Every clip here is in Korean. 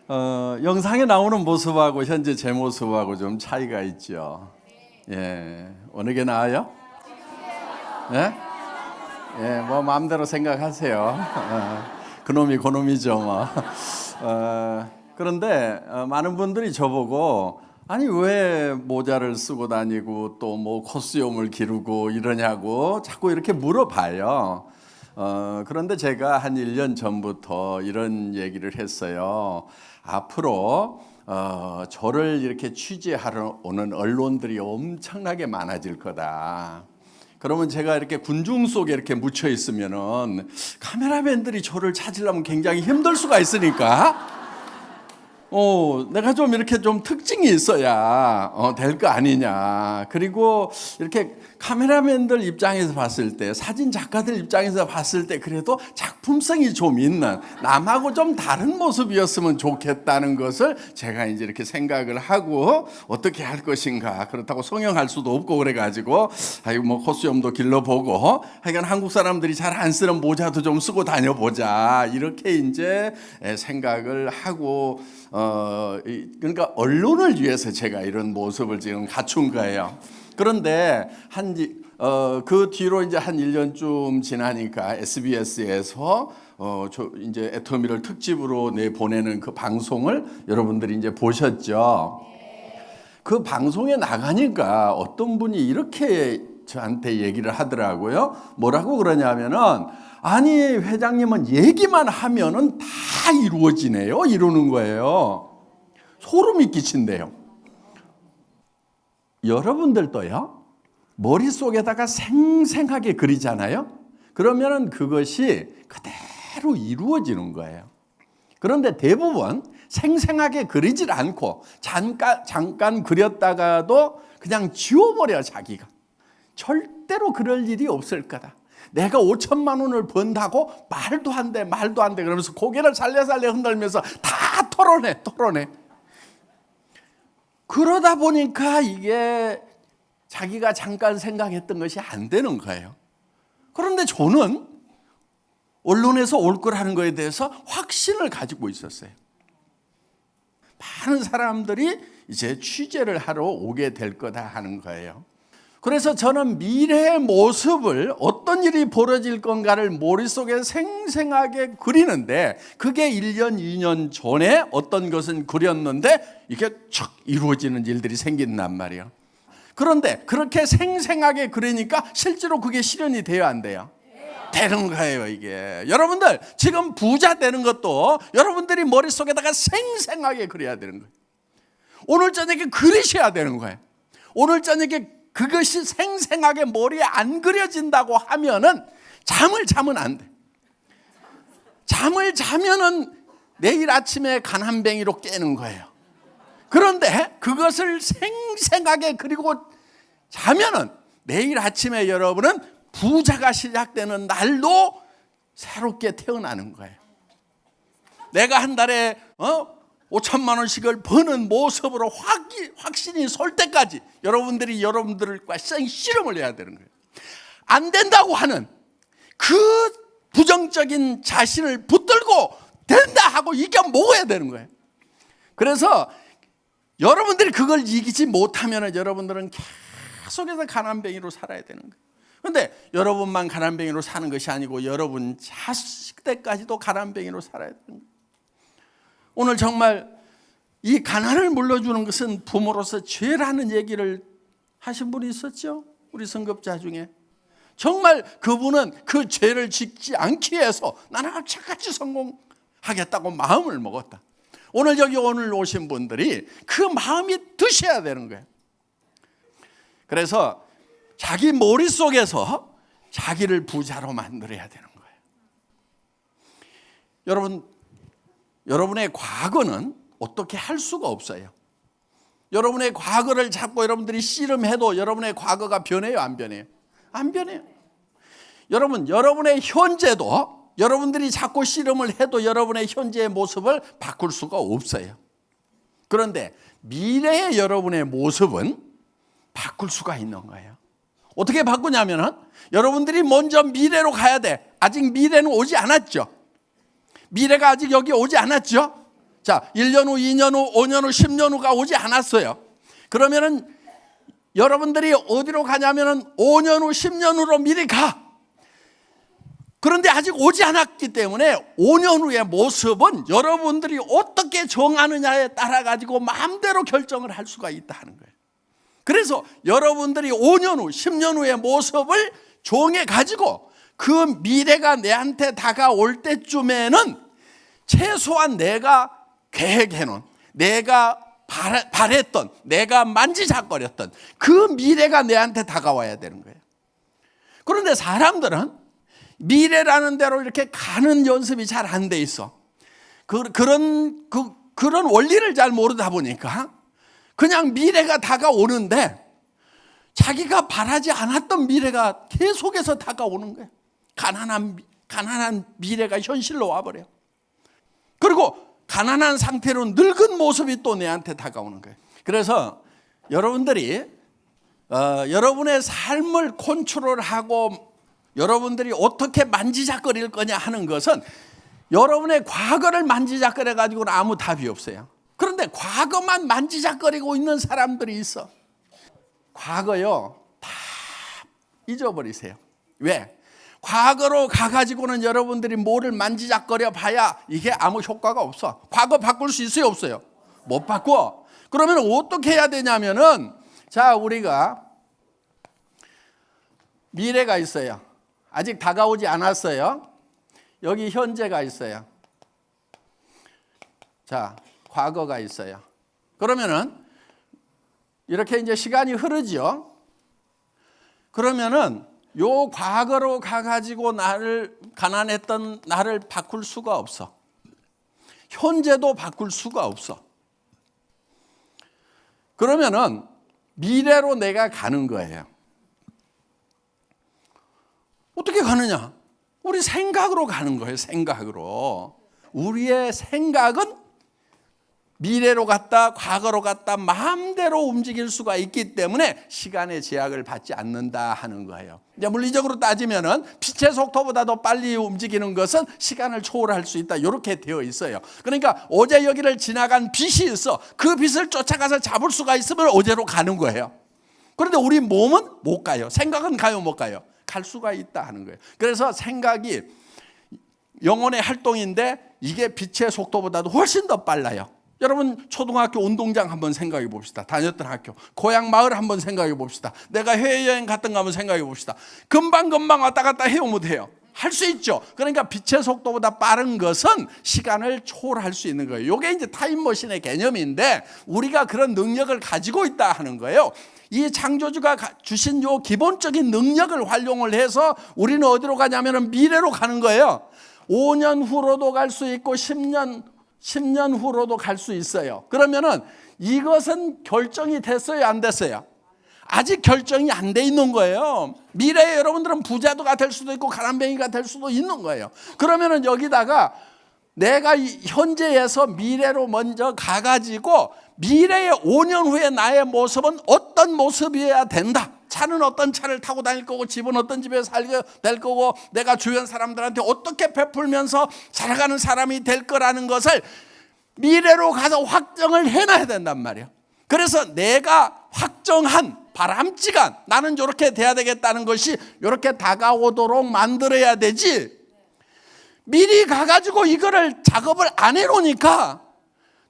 영상에 나오는 모습하고 현재 제 모습하고 좀 차이가 있죠. 예, 어느 게 나아요? 예? 예, 뭐 마음대로 생각하세요. 그놈이 그놈이죠, 뭐. 그런데 많은 분들이 저보고 아니 왜 모자를 쓰고 다니고 또 뭐 코스염을 기르고 이러냐고 자꾸 이렇게 물어봐요. 그런데 제가 한 1년 전부터 이런 얘기를 했어요. 앞으로 저를 이렇게 취재하러 오는 언론들이 엄청나게 많아질 거다. 그러면 제가 이렇게 군중 속에 이렇게 묻혀 있으면은 카메라맨들이 저를 찾으려면 굉장히 힘들 수가 있으니까 내가 좀 이렇게 좀 특징이 있어야 될 거 아니냐. 그리고 이렇게 카메라맨들 입장에서 봤을 때, 사진 작가들 입장에서 봤을 때 그래도 작품성이 좀 있는 남하고 좀 다른 모습이었으면 좋겠다는 것을 제가 이제 이렇게 생각을 하고 어떻게 할 것인가. 그렇다고 성형할 수도 없고 그래가지고 뭐 코스염도 길러보고 하여간 한국 사람들이 잘 안 쓰는 모자도 좀 쓰고 다녀보자. 이렇게 이제 생각을 하고 그러니까 언론을 위해서 제가 이런 모습을 지금 갖춘 거예요. 그런데 그 뒤로 이제 한 1년쯤 지나니까 SBS에서 이제 애터미를 특집으로 내보내는 그 방송을 여러분들이 이제 보셨죠. 그 방송에 나가니까 어떤 분이 이렇게 저한테 얘기를 하더라고요. 뭐라고 그러냐면은 아니 회장님은 얘기만 하면은 다 이루어지네요. 이러는 거예요. 소름이 끼친대요. 여러분들도요. 머릿속에다가 생생하게 그리잖아요. 그러면은 그것이 그대로 이루어지는 거예요. 그런데 대부분 생생하게 그리질 않고 잠깐 그렸다가도 그냥 지워버려 자기가. 절대로 그럴 일이 없을 거다. 내가 5천만 원을 번다고 말도 안 돼 그러면서 고개를 살려살려 흔들면서 다 털어내. 그러다 보니까 이게 자기가 잠깐 생각했던 것이 안 되는 거예요. 그런데 저는 언론에서 올 거라는 거에 대해서 확신을 가지고 있었어요. 많은 사람들이 이제 취재를 하러 오게 될 거다 하는 거예요. 그래서 저는 미래의 모습을 어떤 일이 벌어질 건가를 머릿속에 생생하게 그리는데 그게 1년, 2년 전에 어떤 것은 그렸는데 이게 촥 이루어지는 일들이 생긴단 말이에요. 그런데 그렇게 생생하게 그리니까 실제로 그게 실현이 돼요, 안 돼요? 되는 거예요, 이게. 여러분들 지금 부자 되는 것도 여러분들이 머릿속에다가 생생하게 그려야 되는 거예요. 오늘 저녁에 그리셔야 되는 거예요. 오늘 저녁에 그것이 생생하게 머리에 안 그려진다고 하면은 잠을 자면 안 돼. 잠을 자면은 내일 아침에 가난뱅이로 깨는 거예요. 그런데 그것을 생생하게 그리고 자면은 내일 아침에 여러분은 부자가 시작되는 날도 새롭게 태어나는 거예요. 내가 한 달에 5천만 원씩을 버는 모습으로 확신이 설 때까지 여러분들과 실험을 해야 되는 거예요. 안 된다고 하는 그 부정적인 자신을 붙들고 된다 하고 이겨 먹어야 되는 거예요. 그래서 여러분들이 그걸 이기지 못하면 여러분들은 계속해서 가난뱅이로 살아야 되는 거예요. 그런데 여러분만 가난뱅이로 사는 것이 아니고 여러분 자식들까지도 가난뱅이로 살아야 되는 거예요. 오늘 정말 이 가난을 물려주는 것은 부모로서 죄라는 얘기를 하신 분이 있었죠. 우리 선급자 중에. 정말 그분은 그 죄를 짓지 않기 위해서 나는 악착같이 성공하겠다고 마음을 먹었다. 오늘 오신 분들이 그 마음이 드셔야 되는 거예요. 그래서 자기 머릿속에서 자기를 부자로 만들어야 되는 거예요. 여러분의 과거는 어떻게 할 수가 없어요. 여러분의 과거를 자꾸 여러분들이 씨름해도 여러분의 과거가 변해요, 안 변해요? 안 변해요. 여러분의 현재도 여러분들이 자꾸 씨름을 해도 여러분의 현재의 모습을 바꿀 수가 없어요. 그런데 미래의 여러분의 모습은 바꿀 수가 있는 거예요. 어떻게 바꾸냐면은 여러분들이 먼저 미래로 가야 돼. 아직 미래는 오지 않았죠. 미래가 아직 여기 오지 않았죠. 자, 1년 후, 2년 후, 5년 후, 10년 후가 오지 않았어요. 그러면은 여러분들이 어디로 가냐면은 5년 후, 10년 후로 미리 가. 그런데 아직 오지 않았기 때문에 5년 후의 모습은 여러분들이 어떻게 정하느냐에 따라 가지고 마음대로 결정을 할 수가 있다는 거예요. 그래서 여러분들이 5년 후, 10년 후의 모습을 정해 가지고 그 미래가 내한테 다가올 때쯤에는 최소한 내가 계획해놓은, 내가 바랬던, 내가 만지작거렸던 그 미래가 내한테 다가와야 되는 거예요. 그런데 사람들은 미래라는 대로 이렇게 가는 연습이 잘 안 돼 있어. 그런 원리를 잘 모르다 보니까 그냥 미래가 다가오는데 자기가 바라지 않았던 미래가 계속해서 다가오는 거예요. 가난한 미래가 현실로 와버려. 그리고 가난한 상태로 늙은 모습이 또 내한테 다가오는 거예요. 그래서 여러분들이 여러분의 삶을 컨트롤하고 여러분들이 어떻게 만지작거릴 거냐 하는 것은 여러분의 과거를 만지작거려 가지고는 아무 답이 없어요. 그런데 과거만 만지작거리고 있는 사람들이 있어. 과거요, 다 잊어버리세요. 왜? 과거로 가가지고는 여러분들이 뭐를 만지작거려 봐야 이게 아무 효과가 없어. 과거 바꿀 수 있어요, 없어요? 못 바꿔. 그러면 어떻게 해야 되냐면은, 자, 우리가 미래가 있어요. 아직 다가오지 않았어요. 여기 현재가 있어요. 자, 과거가 있어요. 그러면은 이렇게 이제 시간이 흐르죠. 그러면은 요 과거로 가가지고 가난했던 나를 바꿀 수가 없어. 현재도 바꿀 수가 없어. 그러면은 미래로 내가 가는 거예요. 어떻게 가느냐? 우리 생각으로 가는 거예요. 생각으로. 우리의 생각은 미래로 갔다 과거로 갔다 마음대로 움직일 수가 있기 때문에 시간의 제약을 받지 않는다 하는 거예요. 이제 물리적으로 따지면은 빛의 속도보다도 빨리 움직이는 것은 시간을 초월할 수 있다. 이렇게 되어 있어요. 그러니까 어제 여기를 지나간 빛이 있어. 그 빛을 쫓아가서 잡을 수가 있으면 어제로 가는 거예요. 그런데 우리 몸은 못 가요. 생각은 가요, 못 가요? 갈 수가 있다 하는 거예요. 그래서 생각이 영혼의 활동인데 이게 빛의 속도보다도 훨씬 더 빨라요. 여러분 초등학교 운동장 한번 생각해 봅시다. 다녔던 학교, 고향 마을 한번 생각해 봅시다. 내가 해외여행 갔던 거 한번 생각해 봅시다. 금방 왔다 갔다 해요, 못해요? 할 수 있죠. 그러니까 빛의 속도보다 빠른 것은 시간을 초월할 수 있는 거예요. 이게 이제 타임머신의 개념인데 우리가 그런 능력을 가지고 있다 하는 거예요. 이 창조주가 주신 요 기본적인 능력을 활용을 해서 우리는 어디로 가냐면 미래로 가는 거예요. 5년 후로도 갈 수 있고 10년 후로도 갈 수 있어요. 그러면은 이것은 결정이 됐어요, 안 됐어요? 아직 결정이 안 돼 있는 거예요. 미래에 여러분들은 부자가 될 수도 있고 가난뱅이가 될 수도 있는 거예요. 그러면은 여기다가 내가 현재에서 미래로 먼저 가가지고 미래의 5년 후에 나의 모습은 어떤 모습이어야 된다. 차는 어떤 차를 타고 다닐 거고 집은 어떤 집에 살게 될 거고 내가 주변 사람들한테 어떻게 베풀면서 살아가는 사람이 될 거라는 것을 미래로 가서 확정을 해놔야 된단 말이에요. 그래서 내가 확정한 바람직한 나는 이렇게 돼야 되겠다는 것이 이렇게 다가오도록 만들어야 되지, 미리 가가지고 이거를 작업을 안 해놓으니까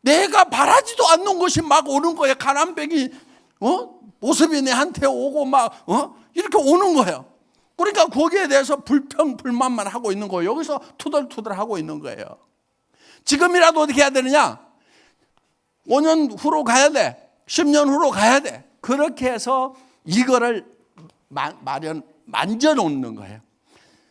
내가 바라지도 않는 것이 막 오는 거예요. 가난뱅이 모습이 내한테 오고 막 이렇게 오는 거예요. 그러니까 거기에 대해서 불만만 하고 있는 거예요. 여기서 투덜투덜하고 있는 거예요. 지금이라도 어떻게 해야 되느냐? 5년 후로 가야 돼. 10년 후로 가야 돼. 그렇게 해서 이거를 만져놓는 거예요.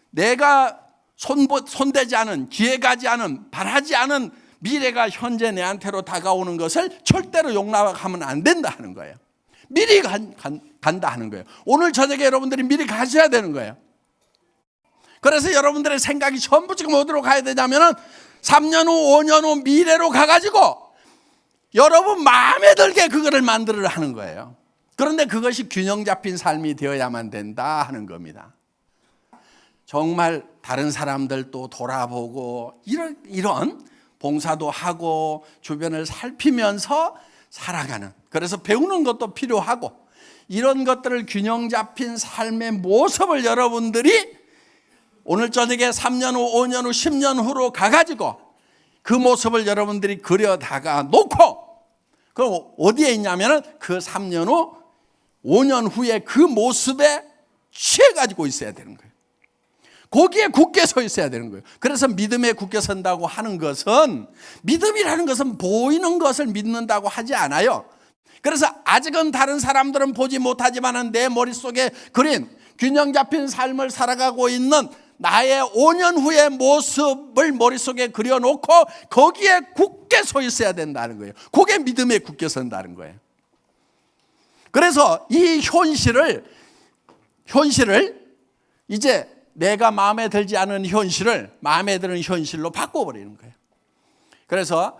내가 손대지 않은, 기회가지 않은, 바라지 않은 미래가 현재 내한테로 다가오는 것을 절대로 용납하면 안 된다 하는 거예요. 미리 간다 하는 거예요. 오늘 저녁에 여러분들이 미리 가셔야 되는 거예요. 그래서 여러분들의 생각이 전부 지금 어디로 가야 되냐면은 3년 후, 5년 후 미래로 가가지고 여러분 마음에 들게 그거를 만들으려 하는 거예요. 그런데 그것이 균형 잡힌 삶이 되어야만 된다 하는 겁니다. 정말 다른 사람들도 돌아보고 이런 봉사도 하고 주변을 살피면서 살아가는, 그래서 배우는 것도 필요하고, 이런 것들을 균형 잡힌 삶의 모습을 여러분들이 오늘 저녁에 3년 후, 5년 후, 10년 후로 가가지고 그 모습을 여러분들이 그려다가 놓고, 그럼 어디에 있냐면은 그 3년 후, 5년 후에 그 모습에 취해가지고 있어야 되는 거예요. 거기에 굳게 서 있어야 되는 거예요. 그래서 믿음에 굳게 선다고 하는 것은, 믿음이라는 것은 보이는 것을 믿는다고 하지 않아요. 그래서 아직은 다른 사람들은 보지 못하지만 내 머릿속에 그린 균형 잡힌 삶을 살아가고 있는 나의 5년 후의 모습을 머릿속에 그려놓고 거기에 굳게 서 있어야 된다는 거예요. 그게 믿음에 굳게 선다는 거예요. 그래서 이 현실을 이제 내가 마음에 들지 않은 현실을 마음에 드는 현실로 바꿔버리는 거예요. 그래서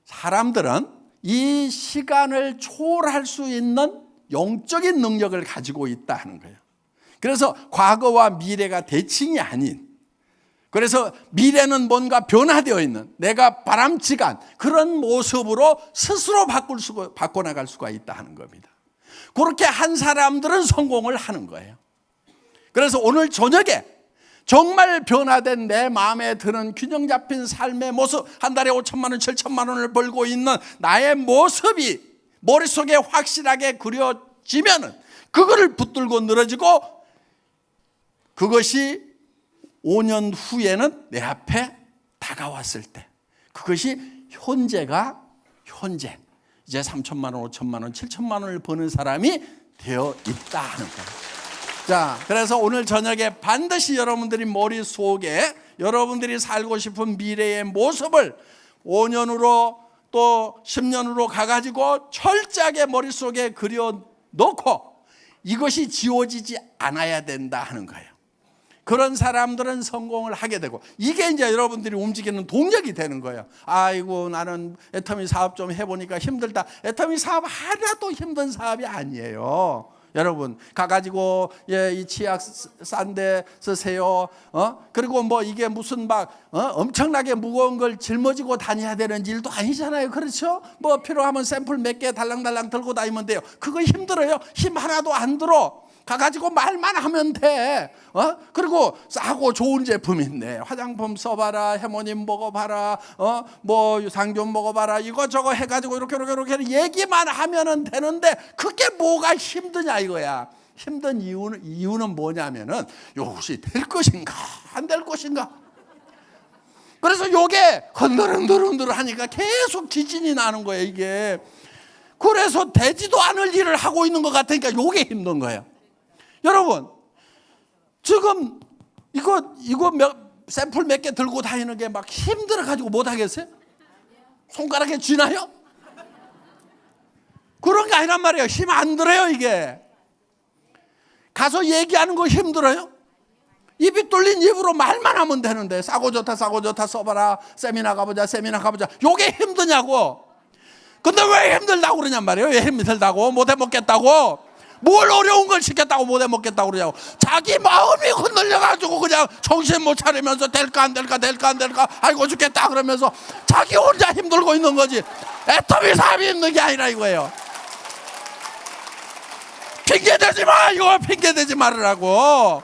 사람들은 이 시간을 초월할 수 있는 영적인 능력을 가지고 있다 하는 거예요. 그래서 과거와 미래가 대칭이 아닌, 그래서 미래는 뭔가 변화되어 있는, 내가 바람직한 그런 모습으로 스스로 바꿔나갈 수가 있다 하는 겁니다. 그렇게 한 사람들은 성공을 하는 거예요. 그래서 오늘 저녁에 정말 변화된 내 마음에 드는 균형 잡힌 삶의 모습, 한 달에 5천만 원, 7천만 원을 벌고 있는 나의 모습이 머릿속에 확실하게 그려지면은 그거를 붙들고 늘어지고, 그것이 5년 후에는 내 앞에 다가왔을 때 그것이 현재가 현재, 이제 3천만 원, 5천만 원, 7천만 원을 버는 사람이 되어 있다 하는 거예요. 자, 그래서 오늘 저녁에 반드시 여러분들이 머릿속에 여러분들이 살고 싶은 미래의 모습을 5년으로 또 10년으로 가가지고 철저하게 머릿속에 그려놓고 이것이 지워지지 않아야 된다 하는 거예요. 그런 사람들은 성공을 하게 되고, 이게 이제 여러분들이 움직이는 동력이 되는 거예요. 아이고, 나는 애터미 사업 좀 해보니까 힘들다. 애터미 사업 하나도 힘든 사업이 아니에요. 여러분, 가가지고 이 치약 싼 데 쓰세요. 그리고 뭐 이게 무슨 막 엄청나게 무거운 걸 짊어지고 다녀야 되는 일도 아니잖아요. 그렇죠? 뭐 필요하면 샘플 몇 개 달랑달랑 들고 다니면 돼요. 그거 힘들어요. 힘 하나도 안 들어. 가가지고 말만 하면 돼. 그리고 싸고 좋은 제품 있네. 화장품 써봐라. 해모님 먹어봐라. 뭐 유산균 먹어봐라. 이거저거 해가지고 이렇게 얘기만 하면 되는데 그게 뭐가 힘드냐 이거야. 힘든 이유는 뭐냐면은 이것이 될 것인가 안 될 것인가. 그래서 요게 흔들흔들 하니까 계속 지진이 나는 거예요, 이게. 그래서 되지도 않을 일을 하고 있는 것 같으니까 요게 힘든 거예요. 여러분, 지금 이거 샘플 몇 개 들고 다니는 게 막 힘들어가지고 못 하겠어요? 손가락에 쥐나요? 그런 게 아니란 말이에요. 힘 안 들어요, 이게. 가서 얘기하는 거 힘들어요? 입이 뚫린 입으로 말만 하면 되는데, 싸고 좋다 써봐라. 세미나 가보자. 요게 힘드냐고. 근데 왜 힘들다고 그러냔 말이에요. 왜 힘들다고? 못 해먹겠다고. 뭘 어려운 걸 시켰다고 못 해먹겠다고 그러냐고. 자기 마음이 흔들려가지고 그냥 정신 못 차리면서 될까 안 될까 아이고 죽겠다 그러면서 자기 혼자 힘들고 있는 거지. 애터미 사업이 힘든 게 아니라 이거예요. 핑계대지 마. 이거 핑계대지 말으라고.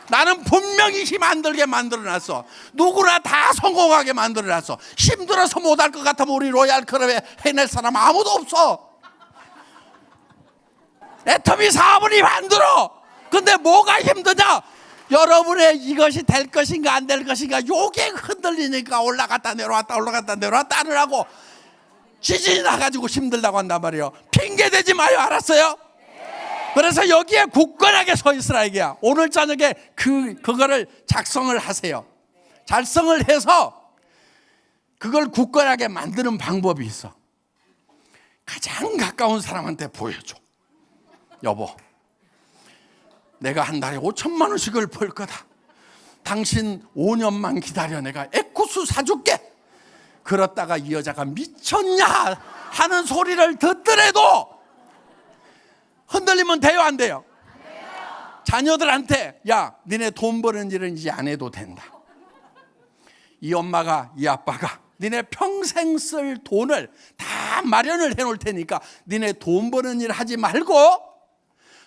나는 분명히 힘 안 들게 만들어놨어. 누구나 다 성공하게 만들어놨어. 힘들어서 못할 것 같으면 우리 로얄 클럽에 해낼 사람 아무도 없어. 애터미 사업은 힘 안 들어. 근데 뭐가 힘드냐? 여러분의 이것이 될 것인가 안 될 것인가 요게 흔들리니까 올라갔다 내려왔다 하느라고 지진이 나가지고 힘들다고 한단 말이에요. 핑계대지 마요. 알았어요? 그래서 여기에 굳건하게 서 있으라 이게야. 오늘 저녁에 그거를 작성을 하세요. 작성을 해서 그걸 굳건하게 만드는 방법이 있어. 가장 가까운 사람한테 보여줘. 여보, 내가 한 달에 5천만 원씩을 벌 거다. 당신 5년만 기다려. 내가 에쿠스 사줄게. 그렇다가 이 여자가 미쳤냐 하는 소리를 듣더라도 흔들리면 돼요, 안 돼요? 자녀들한테 야, 니네 돈 버는 일은 이제 안 해도 된다. 이 엄마가 이 아빠가 니네 평생 쓸 돈을 다 마련을 해놓을 테니까 니네 돈 버는 일 하지 말고,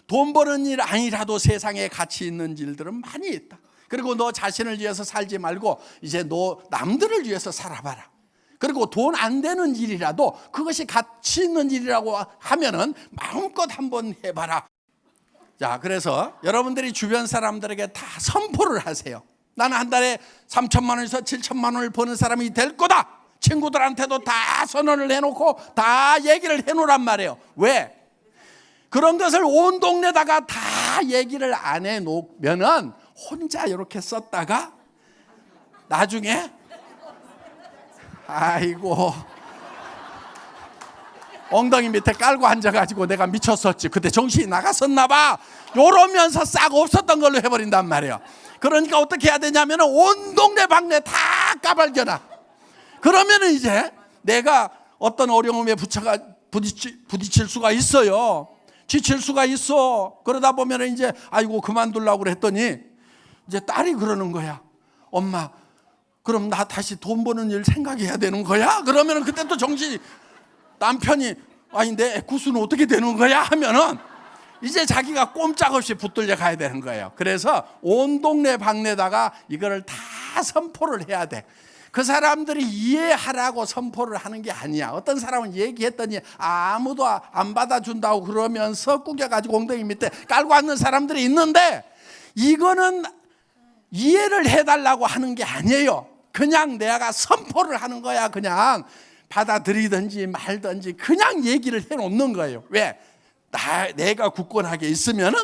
돈 버는 일 아니라도 세상에 가치 있는 일들은 많이 있다. 그리고 너 자신을 위해서 살지 말고 이제 너 남들을 위해서 살아봐라. 그리고 돈 안 되는 일이라도 그것이 가치 있는 일이라고 하면은 마음껏 한번 해봐라. 자, 그래서 여러분들이 주변 사람들에게 다 선포를 하세요. 나는 한 달에 3천만 원에서 7천만 원을 버는 사람이 될 거다. 친구들한테도 다 선언을 해놓고 다 얘기를 해놓으란 말이에요. 왜? 그런 것을 온 동네다가 다 얘기를 안 해놓으면은 혼자 이렇게 썼다가 나중에 아이고 엉덩이 밑에 깔고 앉아가지고 내가 미쳤었지, 그때 정신이 나갔었나 봐, 이러면서 싹 없었던 걸로 해버린단 말이에요. 그러니까 어떻게 해야 되냐면 온 동네 방네 다 까발겨놔. 그러면은 이제 내가 어떤 어려움에 부딪힐 수가 있어요. 지칠 수가 있어. 그러다 보면 이제 아이고 그만두려고 그랬더니 이제 딸이 그러는 거야. 엄마, 그럼 나 다시 돈 버는 일 생각해야 되는 거야? 그러면 그때 또 정신이, 남편이 아니 내 애구수는 어떻게 되는 거야? 하면은 이제 자기가 꼼짝없이 붙들려 가야 되는 거예요. 그래서 온 동네 방네다가 이거를 다 선포를 해야 돼. 그 사람들이 이해하라고 선포를 하는 게 아니야. 어떤 사람은 얘기했더니 아무도 안 받아준다고 그러면서 꾸겨가지고 엉덩이 밑에 깔고 앉는 사람들이 있는데, 이거는 이해를 해달라고 하는 게 아니에요. 그냥 내가 선포를 하는 거야. 그냥 받아들이든지 말든지 그냥 얘기를 해놓는 거예요. 왜? 내가 굳건하게 있으면은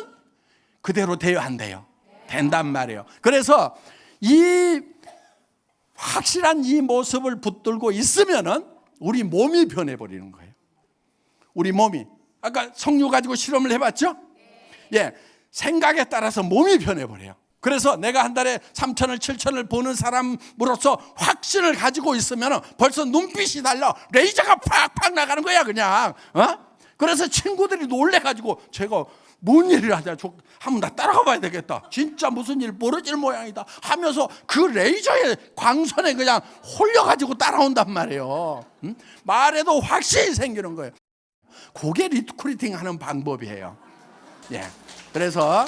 그대로 돼요, 안 돼요? 된단 말이에요. 그래서 이 확실한 이 모습을 붙들고 있으면은 우리 몸이 변해버리는 거예요. 우리 몸이, 아까 석류 가지고 실험을 해봤죠? 예, 생각에 따라서 몸이 변해버려요. 그래서 내가 한 달에 3천을 7천을 버는 사람으로서 확신을 가지고 있으면 벌써 눈빛이 달라. 레이저가 팍팍 나가는 거야 그냥. 그래서 친구들이 놀래가지고 제가 뭔 일을 하냐, 한번 나 따라가 봐야 되겠다, 진짜 무슨 일 벌어질 모양이다 하면서 그 레이저의 광선에 그냥 홀려가지고 따라온단 말이에요. 말에도 확신이 생기는 거예요. 그게 리크루팅 하는 방법이에요. 예. 그래서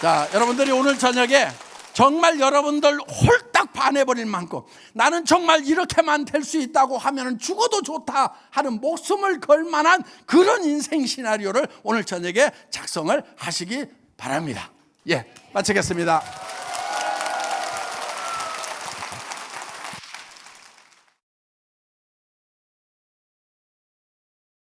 자, 여러분들이 오늘 저녁에 정말 여러분들 홀딱 반해버릴 만큼 나는 정말 이렇게만 될 수 있다고 하면 죽어도 좋다 하는 목숨을 걸 만한 그런 인생 시나리오를 오늘 저녁에 작성을 하시기 바랍니다. 예, 마치겠습니다.